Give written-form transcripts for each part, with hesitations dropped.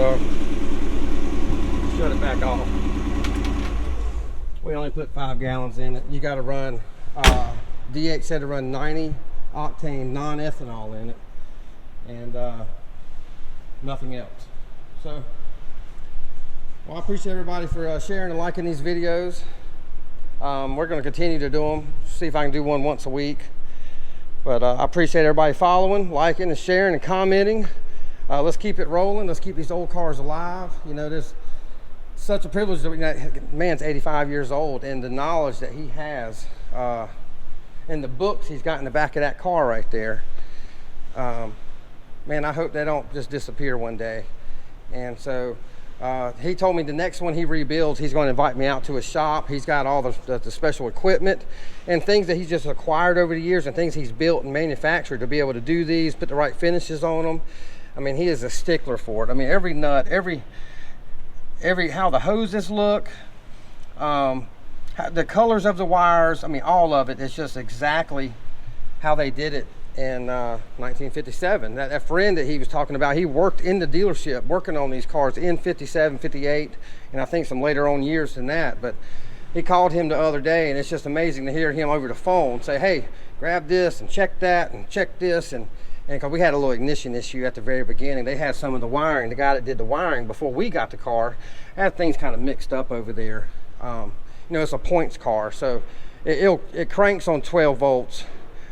So shut it back off. We only put 5 gallons in it. You got to run, DH said to run 90 octane non-ethanol in it, and nothing else. So, well, I appreciate everybody for sharing and liking these videos. We're going to continue to do them, see if I can do one once a week. But I appreciate everybody following, liking, and sharing, and commenting. Let's keep it rolling. Let's keep these old cars alive. You know, there's such a privilege that man's 85 years old, and the knowledge that he has, and the books he's got in the back of that car right there. Man, I hope they don't just disappear one day. And so he told me the next one he rebuilds, he's going to invite me out to his shop. He's got all the special equipment and things that he's just acquired over the years, and things he's built and manufactured to be able to do these, put the right finishes on them. I mean, he is a stickler for it. I mean, every nut, every how the hoses look, the colors of the wires, I mean, all of it is just exactly how they did it in 1957. That friend that he was talking about, he worked in the dealership working on these cars in 57, 58, and I think some later on years than that. But he called him the other day, and it's just amazing to hear him over the phone say, hey, grab this and check that and check this. And because we had a little ignition issue at the very beginning, they had some of the wiring, the guy that did the wiring before we got the car had things kind of mixed up over there. You know, it's a points car, so it cranks on 12 volts,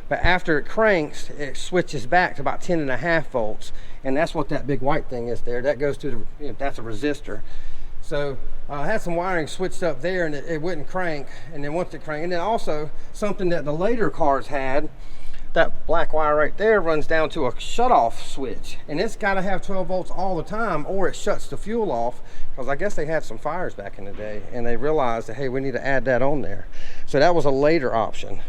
but after it cranks, it switches back to about 10.5 volts, and that's what that big white thing is there. That goes to the, you know, that's a resistor. So I had some wiring switched up there, and it wouldn't crank, and then once it cranked, and then also something that the later cars had, that black wire right there runs down to a shut-off switch, and it's got to have 12 volts all the time, or it shuts the fuel off, because I guess they had some fires back in the day, and they realized that, hey, we need to add that on there. So that was a later option.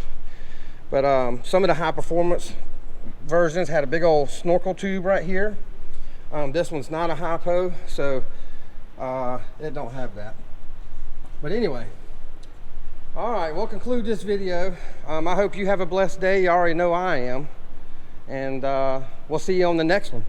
But some of the high-performance versions had a big old snorkel tube right here. This one's not a hypo, so it don't have that. But anyway, all right, we'll conclude this video. I hope you have a blessed day. You already know I am. And we'll see you on the next one.